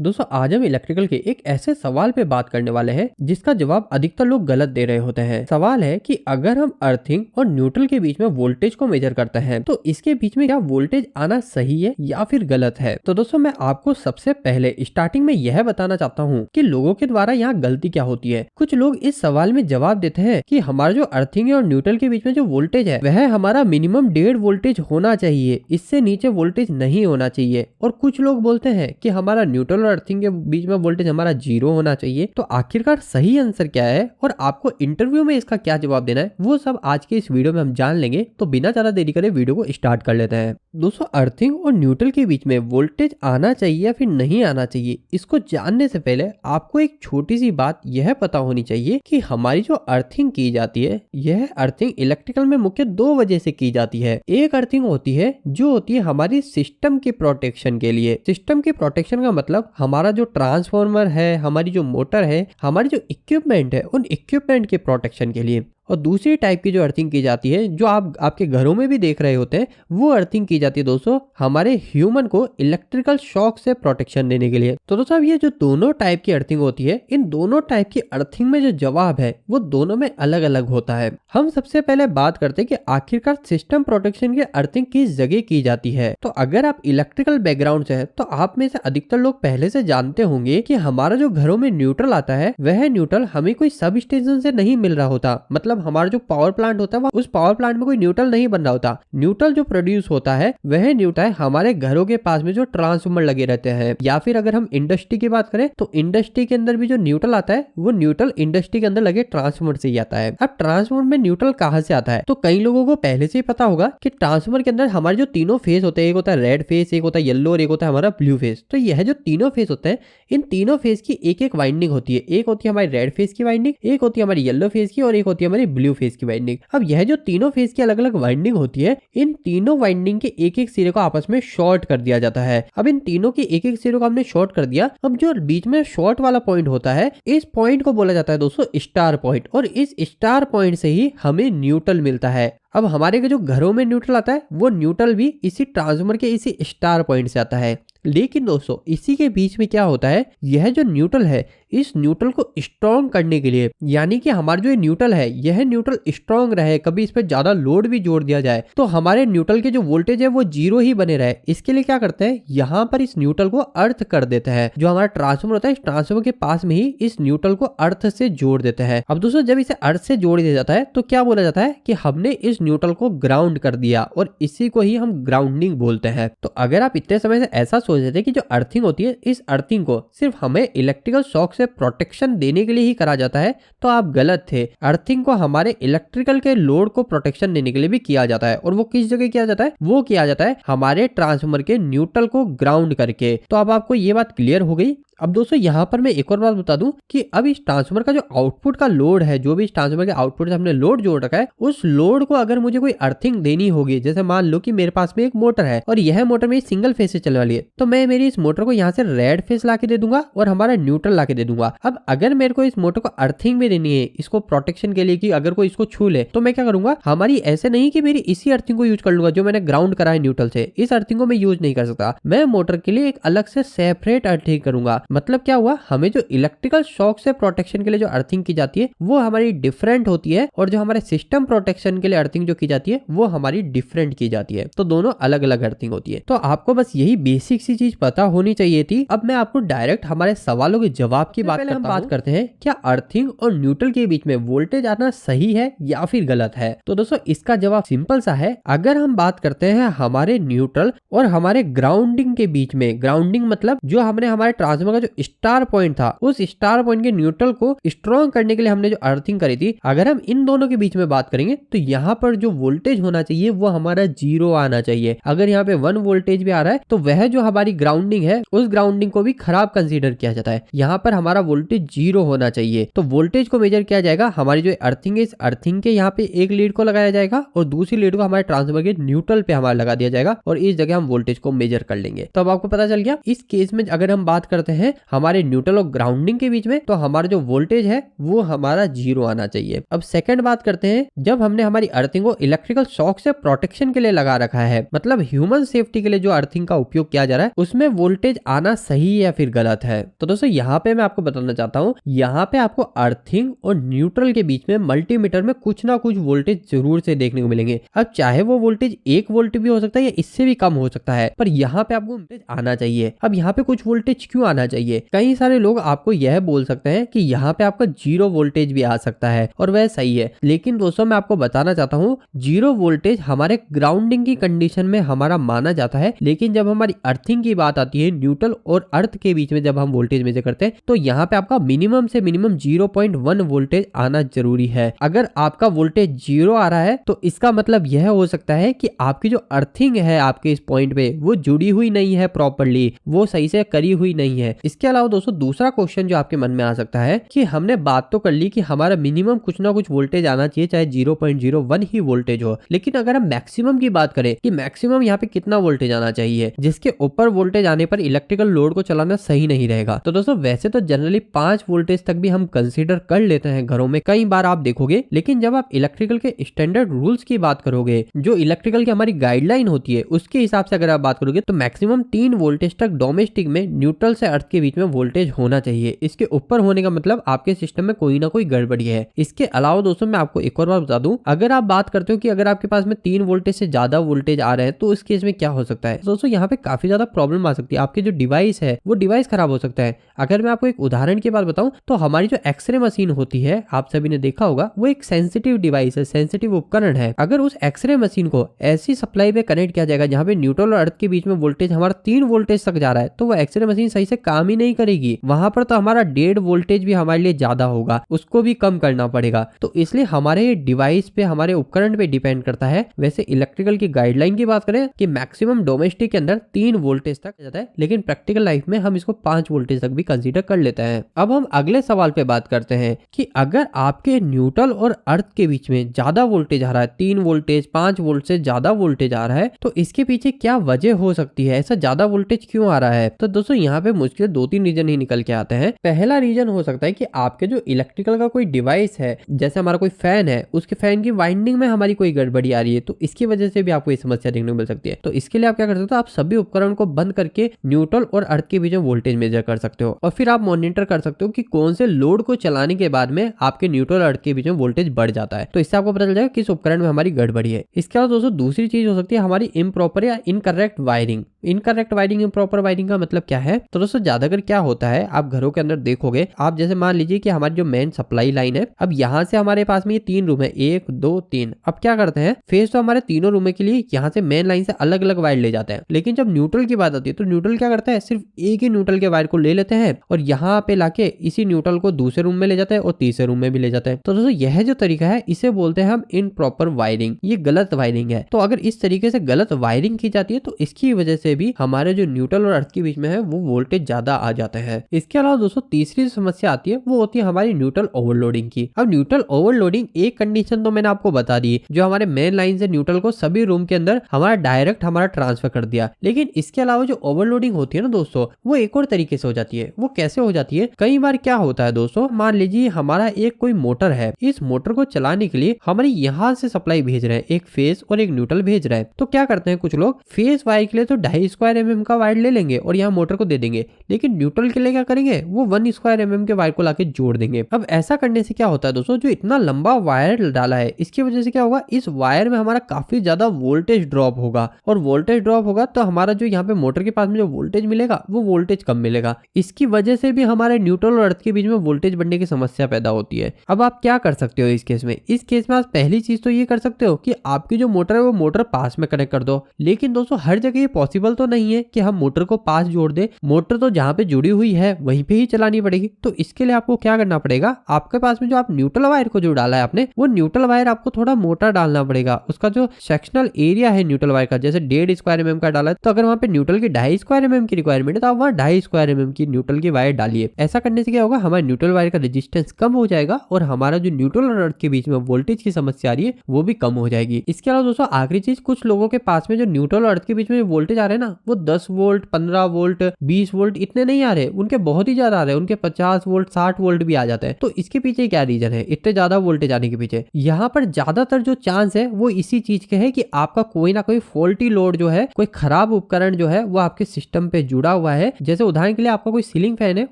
दोस्तों आज हम इलेक्ट्रिकल के एक ऐसे सवाल पे बात करने वाले हैं जिसका जवाब अधिकतर लोग गलत दे रहे होते हैं। सवाल है कि अगर हम अर्थिंग और न्यूट्रल के बीच में वोल्टेज को मेजर करते हैं तो इसके बीच में क्या वोल्टेज आना सही है या फिर गलत है। तो दोस्तों मैं आपको सबसे पहले स्टार्टिंग में यह बताना चाहता हूँ कि लोगों के द्वारा यहाँ गलती क्या होती है। कुछ लोग इस सवाल में जवाब देते हैं कि हमारा जो अर्थिंग और न्यूट्रल के बीच में जो वोल्टेज है वह हमारा मिनिमम 1.5 वोल्टेज होना चाहिए, इससे नीचे वोल्टेज नहीं होना चाहिए। और कुछ लोग बोलते हैं कि हमारा न्यूट्रल और अर्थिंग के बीच में वोल्टेज हमारा 0 होना चाहिए। तो आखिरकार सही आंसर क्या है और आपको इंटरव्यू में इसका क्या जवाब देना है वो सब आज के इस वीडियो में हम जान लेंगे। तो बिना ज्यादा देरी करे वीडियो को स्टार्ट कर लेते हैं। दोस्तों अर्थिंग और न्यूट्रल के बीच में वोल्टेज आना चाहिए या फिर नहीं आना चाहिए, इसको जानने से पहले आपको एक छोटी सी बात यह पता होनी चाहिए कि हमारी जो अर्थिंग की जाती है यह अर्थिंग इलेक्ट्रिकल में मुख्य 2 वजह से की जाती है। एक अर्थिंग होती है जो होती है हमारी सिस्टम के प्रोटेक्शन के लिए। सिस्टम के प्रोटेक्शन का मतलब हमारा जो ट्रांसफार्मर है, हमारी जो मोटर है, हमारी जो इक्विपमेंट है, उन इक्विपमेंट के प्रोटेक्शन के लिए। और दूसरी टाइप की जो अर्थिंग की जाती है जो आप आपके घरों में भी देख रहे होते हैं वो अर्थिंग की जाती है दोस्तों हमारे ह्यूमन को इलेक्ट्रिकल शॉक से प्रोटेक्शन देने के लिए। तो दोस्तों अब ये जो दोनों टाइप की अर्थिंग होती है इन दोनों टाइप की अर्थिंग में जो जवाब है वो दोनों में अलग अलग होता है। हम सबसे पहले बात करते हैं कि आखिरकार सिस्टम प्रोटेक्शन की अर्थिंग किस जगह की जाती है। तो अगर आप इलेक्ट्रिकल बैकग्राउंड से है तो आप में से अधिकतर लोग पहले से जानते होंगे कि हमारा जो घरों में न्यूट्रल आता है वह न्यूट्रल हमें कोई सब स्टेशन से नहीं मिल रहा होता। मतलब हमारा जो पावर प्लांट होता है उस पावर प्लांट में कोई न्यूट्रल नहीं बन रहा होता। न्यूट्रल जो प्रोड्यूस होता है वह न्यूट्रल हमारे घरों के पास में जो ट्रांसफार्मर लगे रहते हैं। या फिर अगर हम इंडस्ट्री की बात करें तो इंडस्ट्री के अंदर भी जो न्यूट्रल आता है वो न्यूट्रल इंडस्ट्री के अंदर लगे ट्रांसफार्मर से ही आता है। अब ट्रांसफार्मर में न्यूट्रल कहां से आता है तो कई लोगों को पहले से ही पता होगा कि ट्रांसफार्मर के अंदर हमारे जो तीनों फेस होते हैं, एक होता है रेड फेस, एक होता है येलो और एक होता है हमारा ब्लू फेस। तो यह जो तीनों फेस होते हैं इन तीनों फेस की एक एक वाइंडिंग होती है। एक होती है हमारी रेड फेस की वाइंडिंग, एक होती है हमारी येलो फेस की और एक होती है हमारी ब्लू फेस की वाइंडिंग। अब यह जो तीनों फेस की अलग अलग वाइंडिंग होती है इन तीनों वाइंडिंग के एक एक सिरे को आपस में शॉर्ट कर दिया जाता है। अब इन तीनों के एक एक सिरे को हमने शॉर्ट कर दिया। अब जो बीच में शॉर्ट वाला पॉइंट होता है इस पॉइंट को बोला जाता है दोस्तों स्टार पॉइंट और इस स्टार पॉइंट से ही हमें न्यूट्रल मिलता है। अब हमारे जो घरों में न्यूट्रल आता है वो न्यूट्रल भी इसी ट्रांसफार्मर के इसी स्टार पॉइंट से आता है। लेकिन दोस्तों इसी के बीच में क्या होता है, यह जो न्यूट्रल है इस न्यूट्रल को स्ट्रॉन्ग करने के लिए, यानी कि हमारा जो न्यूट्रल है यह न्यूट्रल स्ट्रॉन्ग रहे, कभी इस पर ज्यादा लोड भी जोड़ दिया जाए तो हमारे न्यूट्रल के जो वोल्टेज है वो 0 ही बने रहे। इसके लिए क्या करते हैं, यहाँ पर इस न्यूट्रल को अर्थ कर देते हैं। जो हमारा ट्रांसफार्मर होता है इस ट्रांसफार्मर के पास में ही इस न्यूट्रल को अर्थ से जोड़ देते हैं। अब दोस्तों जब इसे अर्थ से जोड़ दिया जाता है तो क्या बोला जाता है कि हमने इस न्यूट्रल को ग्राउंड कर दिया और इसी को ही हम ग्राउंडिंग बोलते हैं। तो अगर आप इतने समय से ऐसा सोच रहे थे कि जो अर्थिंग होती है इस अर्थिंग को सिर्फ हमें इलेक्ट्रिकल शॉक से प्रोटेक्शन देने के लिए ही करा जाता है तो आप गलत थे। अर्थिंग को हमारे इलेक्ट्रिकल के लोड को प्रोटेक्शन देने के लिए भी किया जाता है। और वो किस जगह किया जाता है, वो किया जाता है हमारे ट्रांसफार्मर के न्यूट्रल को ग्राउंड करके। तो अब आपको ये बात क्लियर हो गई। अब दोस्तों यहाँ पर मैं एक और बात बता दूं कि अब इस ट्रांसफार्मर का जो आउटपुट का लोड है, जो भी इस ट्रांसफार्मर के आउटपुट से हमने लोड जोड़ रखा है, उस लोड को अगर मुझे कोई अर्थिंग देनी होगी, जैसे मान लो कि मेरे पास में एक मोटर है और यह मोटर मेरी सिंगल फेस से चलने वाली है, तो मैं मेरी इस मोटर को यहाँ से रेड फेस ला के दे दूंगा और हमारा न्यूट्रल ला के दे दूंगा। अब अगर मेरे को इस मोटर को अर्थिंग भी देनी है इसको प्रोटेक्शन के लिए कि अगर कोई इसको छू ले तो मैं क्या करूंगा, हमारी ऐसे नहीं कि मेरी इसी अर्थिंग को यूज कर लूंगा जो मैंने ग्राउंड करा है न्यूट्रल से, इस अर्थिंग को मैं यूज नहीं कर सकता। मैं मोटर के लिए एक अलग से सेपरेट अर्थिंग करूंगा। मतलब क्या हुआ, हमें जो इलेक्ट्रिकल शॉक से प्रोटेक्शन के लिए जो अर्थिंग की जाती है वो हमारी डिफरेंट होती है और जो हमारे सिस्टम प्रोटेक्शन के लिए अर्थिंग जो की जाती है वो हमारी डिफरेंट की जाती है। तो दोनों अलग अलग अर्थिंग होती है। तो आपको बस यही बेसिक सी चीज पता होनी चाहिए थी। अब मैं आपको डायरेक्ट हमारे सवालों के जवाब की बात करते हैं, क्या अर्थिंग और न्यूट्रल के बीच में वोल्टेज आना सही है या फिर गलत है। तो दोस्तों इसका जवाब सिंपल सा है। अगर हम बात करते हैं हमारे न्यूट्रल और हमारे ग्राउंडिंग के बीच में, ग्राउंडिंग मतलब जो हमने हमारे ट्रांसफार्मर का जो स्टार पॉइंट था उस स्टार पॉइंट के न्यूट्रल को स्ट्रॉन्ग करने के लिए हमने जो अर्थिंग करी थी, अगर हम इन दोनों के बीच में बात करेंगे तो यहाँ पर जो वोल्टेज होना चाहिए वो हमारा 0 आना चाहिए। अगर यहाँ पे 1 वोल्टेज भी आ रहा है तो वह जो हमारी ग्राउंडिंग है उस ग्राउंडिंग को भी खराब कंसीडर किया जाता है। यहाँ पर हमारा वोल्टेज 0 होना चाहिए। तो वोल्टेज को मेजर किया जाएगा, हमारी जो अर्थिंग है इस अर्थिंग के यहाँ पे एक लीड को लगाया जाएगा और दूसरी लीड को हमारे ट्रांसफार्मर के न्यूट्रल पे हमारा लगा दिया जाएगा और इस जगह हम वोल्टेज को मेजर कर लेंगे। तो अब आपको पता चल गया। इस केस में अगर हम बात करते हैं हमारे न्यूट्रल और ग्राउंडिंग के बीच में, तो हमारा जो वोल्टेज है वो हमारा 0 आना चाहिए। अब सेकंड बात करते हैं, जब हमने हमारी अर्थिंग को इलेक्ट्रिकल शॉक से प्रोटेक्शन के लिए लगा रखा है, मतलब ह्यूमन सेफ्टी के लिए जो अर्थिंग का उपयोग किया जा रहा है, उसमें वोल्टेज आना सही या फिर गलत है। तो दोस्तों यहाँ पे मैं आपको बताना चाहता हूँ, यहाँ पे आपको अर्थिंग और न्यूट्रल के बीच में मल्टीमीटर में कुछ ना कुछ वोल्टेज जरूर से देखने को मिलेंगे। अब चाहे वो वोल्टेज 1 वोल्ट भी हो सकता है या इससे भी कम हो सकता है, पर यहाँ पे आपको वोल्टेज आना चाहिए। अब यहाँ पे कुछ वोल्टेज क्यों आना चाहिए? कई सारे लोग आपको यह बोल सकते हैं कि यहाँ पे आपका 0 वोल्टेज भी आ सकता है, और वह सही है, लेकिन दोस्तों मैं आपको बताना चाहता हूँ 0 वोल्टेज हमारे ग्राउंडिंग की कंडीशन में हमारा माना जाता है, लेकिन जब हमारी अर्थिंग की बात आती है, न्यूट्रल और अर्थ के बीच में जब हम वोल्टेज मेजर करते हैं, तो यहाँ पे आपका मिनिमम से मिनिमम 0.1 वोल्टेज आना जरूरी है। अगर आपका वोल्टेज 0 आ रहा है तो इसका मतलब यह हो सकता है कि आपकी जो अर्थिंग है आपके इस पॉइंट पे वो जुड़ी हुई नहीं है प्रॉपर्ली, वो सही से करी हुई नहीं है। इसके अलावा दोस्तों दूसरा क्वेश्चन जो आपके मन में आ सकता है कि हमने बात तो कर ली कि हमारा मिनिमम कुछ ना कुछ वोल्टेज आना चाहिए, चाहे 0.01 ही वोल्टेज हो, लेकिन अगर हम मैक्सिमम की बात करें कि मैक्सिमम यहाँ पे कितना वोल्टेज आना चाहिए, जिसके ऊपर वोल्टेज आने पर इलेक्ट्रिकल लोड को चलाना सही नहीं रहेगा। तो दोस्तों वैसे तो जनरली 5 वोल्टेज तक भी हम कंसीडर कर लेते हैं घरों में, कई बार आप देखोगे, लेकिन जब आप इलेक्ट्रिकल के स्टैंडर्ड रूल्स की बात करोगे, जो इलेक्ट्रिकल की हमारी गाइडलाइन होती है उसके हिसाब से अगर आप बात करोगे, तो मैक्सिमम 3 वोल्टेज तक डोमेस्टिक में न्यूट्रल से अर्थ के बीच में वोल्टेज होना चाहिए। इसके ऊपर होने का मतलब आपके सिस्टम में कोई ना कोई गड़बड़ी है। इसके अलावा दोस्तों मैं आपको एक और बात बता दूं, अगर आप बात करते हो कि अगर आपके पास में 3 वोल्टेज से ज्यादा वोल्टेज आ रहे हैं, तो इस केस में क्या हो सकता है दोस्तों, यहाँ पे काफी ज्यादा प्रॉब्लम आ सकती है। आपके जो डिवाइस है वो डिवाइस खराब हो सकता है। अगर मैं आपको एक उदाहरण की बात बताऊं, तो हमारी जो एक्सरे मशीन होती है, आप सभी ने देखा होगा, वो एक सेंसिटिव डिवाइस है, सेंसिटिव उपकरण है। अगर उस एक्सरे मशीन को ऐसी सप्लाई पे कनेक्ट किया जाएगा जहाँ पे न्यूट्रल और अर्थ के बीच में वोल्टेज हमारा 3 वोल्टेज तक जा रहा है, तो वो एक्सरे मशीन सही से काम ही नहीं करेगी। वहां पर तो हमारा 1.5 वोल्टेज भी हमारे लिए ज्यादा होगा, उसको भी कम करना पड़ेगा। तो इसलिए हमारे डिवाइस पे, हमारे उपकरण पे डिपेंड करता है। वैसे इलेक्ट्रिकल की गाइडलाइन की बात करें कि मैक्सिमम डोमेस्टिक के अंदर 3 वोल्टेज तक जाता है, लेकिन प्रैक्टिकल लाइफ में हम इसको 5 वोल्टेज तक भी कंसीडर कर लेते हैं। अब हम अगले सवाल पे बात करते हैं कि अगर आपके न्यूट्रल और अर्थ के बीच में ज्यादा वोल्टेज आ रहा है, 3 वोल्टेज 5 वोल्ट से ज्यादा वोल्टेज आ रहा है, तो इसके पीछे क्या वजह हो सकती है? ऐसा ज्यादा वोल्टेज क्यों आ रहा है? तो दोस्तों यहाँ पे मुश्किल 2-3 रीजन ही निकल के आते हैं। पहला रीजन हो सकता है कि आपके जो इलेक्ट्रिकल का कोई डिवाइस है, जैसे हमारा कोई फैन है, उसके फैन की वाइंडिंग में हमारी कोई गड़बड़ी आ रही है, तो इसकी वजह से भी आपको ये समस्या देखने को मिल सकती है। तो इसके लिए आप क्या कर सकते हो, आप सभी उपकरण को बंद करके न्यूट्रल और अर्थ के बीच में वोल्टेज मेजर कर सकते हो, और फिर आप मॉनिटर कर सकते हो कि कौन से लोड को चलाने के बाद में आपके न्यूट्रल और अर्थ के बीच में वोल्टेज बढ़ जाता है। तो इससे आपको पता चल जाएगा किस उपकरण में हमारी गड़बड़ी है। इसके अलावा दोस्तों दूसरी चीज हो सकती है हमारी इम्प्रॉपर या incorrect wiring. Incorrect wiring, improper wiring का मतलब क्या है? तो दोस्तों ज्यादातर क्या होता है, आप घरों के अंदर देखोगे, आप जैसे मान लीजिए कि हमारी जो मेन सप्लाई लाइन है, अब यहाँ से हमारे पास में ये 3 रूम है, 1 2 3। अब क्या करते हैं, फेज तो हमारे तीनों रूम के लिए यहाँ से मेन लाइन से अलग अलग वायर ले जाते हैं, लेकिन जब न्यूट्रल की बात आती है तो न्यूट्रल क्या करता है, सिर्फ एक ही न्यूट्रल के वायर को ले लेते हैं और यहाँ पे लाके इसी न्यूट्रल को दूसरे रूम में ले जाते हैं और तीसरे रूम में भी ले जाते हैं। तो दोस्तों यह जो तरीका है इसे बोलते हैं हम इनप्रॉपर वायरिंग, ये गलत वायरिंग है। तो अगर इस तरीके से गलत वायरिंग की जाती है तो इसकी वजह से भी हमारे जो न्यूट्रल और अर्थ के बीच में है वो वोल्टेज ज्यादा आ जाते हैं। इसके अलावा दोस्तों तीसरी समस्या आती है वो होती है हमारी न्यूट्रल ओवरलोडिंग की। अब न्यूट्रल ओवरलोडिंग एक कंडीशन तो मैंने आपको बता दी, जो हमारे मेन लाइन से न्यूट्रल को सभी रूम के अंदर हमारा डायरेक्ट हमारा ट्रांसफर कर दिया, लेकिन इसके अलावा जो ओवरलोडिंग होती है ना दोस्तों, वो एक और तरीके से हो जाती है। वो कैसे हो जाती है? कई बार क्या होता है दोस्तों, मान लीजिए हमारा एक कोई मोटर है, इस मोटर को चलाने के लिए हमारे यहाँ से सप्लाई भेज रहे हैं, एक फेज और एक न्यूट्रल भेज रहे हैं। तो क्या करते हैं कुछ लोग, फेज वायर के लिए तो 2.5 स्क्वायर mm का वायर ले लेंगे और यहाँ मोटर को दे देंगे, लेकिन न्यूट्रल के लिए क्या करेंगे, वो 1 स्क्वायर mm के वायर को लाके जोड़ देंगे। अब ऐसा करने से क्या होता है दोस्तों, जो इतना लंबा वायर डाला है इसकी वजह से क्या होगा, इस वायर में हमारा काफी ज्यादा वोल्टेज ड्रॉप होगा, और वोल्टेज ड्रॉप होगा तो हमारा जो यहाँ पे मोटर के पास में जो वोल्टेज मिलेगा वो वोल्टेज कम मिलेगा। इसकी वजह से भी हमारे न्यूट्रल और अर्थ के बीच में वोल्टेज बढ़ने की समस्या पैदा होती है। अब आप क्या कर सकते हो इस केस में? इस केस में आप पहली चीज तो ये कर सकते हो कि आपकी जो मोटर है वो मोटर पास में कनेक्ट कर दो, लेकिन दोस्तों हर जगह ये पॉसिबल तो नहीं है कि हम मोटर को पास जोड़ दे। मोटर तो जहाँ पे जुड़ी हुई है वहीं पे ही चलानी पड़ेगी। तो इसके लिए आपको क्या करना पड़ेगा, आपके पास में जो आप न्यूट्रल वायर को जो डाला है आपने, वो न्यूट्रल वायर आपको थोड़ा मोटा डालना पड़ेगा। उसका जो सेक्शनल एरिया है न्यूट्रल वायर का, जैसे 1.5 स्क्वायर mm का डाला है, तो अगर वहाँ पे न्यूट्रल की 2.5 स्क्वायर mm की रिक्वायरमेंट है तो आप वहाँ 2.5 स्क्वायर mm की न्यूट्रल की वायर डालिए। ऐसा करने से क्या होगा, हमारे न्यूट्रल वायर का रेजिस्टेंस कम हो जाएगा और हमारा जो न्यूट्रल और अर्थ के बीच में वोल्टेज की समस्या आ रही है वो भी कम हो जाएगी। इसके अलावा दोस्तों आखिरी चीज, कुछ लोगों के पास में जो न्यूट्रल और अर्थ के बीच में वोल्टेज आ रहे हैं ना, वो 10 वोल्ट 15 वोल्ट 20 वोल्ट इतने नहीं आ रहे, उनके बहुत ही ज्यादा आ रहे हैं, उनके 50 वोल्ट 60 वोल्ट भी आ जाते हैं। तो इसके पीछे क्या रीजन है इतने ज्यादा वोल्टेज आने के पीछे? यहाँ पर ज्यादातर जो चांस है वो इसी चीज के है कि आपका कोई ना कोई फॉल्टी लोड जो है, कोई खराब उपकरण जो है वो आपके सिस्टम पे जुड़ा हुआ है। जैसे उदाहरण के लिए आपका कोई सीलिंग फैन है,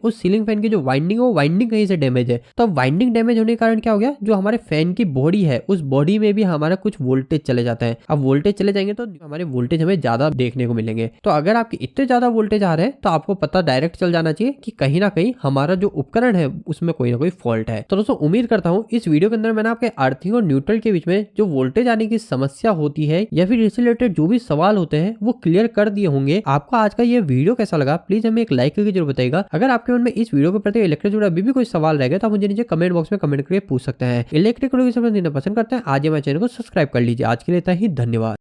उस सीलिंग फैन की जो वाइंडिंग है वो वाइंडिंग कहीं से डैमेज है, तो वाइंडिंग डैमेज होने के कारण क्या हो गया, जो हमारे फैन की बॉडी है उस बॉडी में भी हमारा कुछ वोल्टेज चले जाता है। अब वोल्टेज चले जाएंगे तो हमारे वोल्टेज हमें ज्यादा देखने को मिलेंगे। तो अगर आपके इतने ज्यादा वोल्टेज आ रहे हैं तो आपको पता डायरेक्ट चल जाना चाहिए कि कहीं ना कहीं हमारा जो उपकरण है उसमें कोई ना कोई फॉल्ट है। तो दोस्तों उम्मीद करता हूँ इस वीडियो के अंदर मैंने आपके अर्थिंग और न्यूट्रल के बीच में जो वोल्टेज आने की समस्या होती है या फिर इससे रिलेटेड जो भी सवाल होते हैं वो क्लियर कर दिए होंगे। आपको आज का ये वीडियो कैसा लगा प्लीज हमें एक लाइक करके जरूर बताइएगा। अगर आपके मन में इस वीडियो के प्रति इलेक्ट्रिक जुड़ा अभी भी कोई सवाल रहेगा तो आप मुझे नीचे कमेंट बॉक्स में कमेंट करके पूछ सकते हैं। इलेक्ट्रिक पसंद करते हैं आज हमारे चैनल को सब्सक्राइब कर लीजिए। आज के लिए इतना ही, धन्यवाद।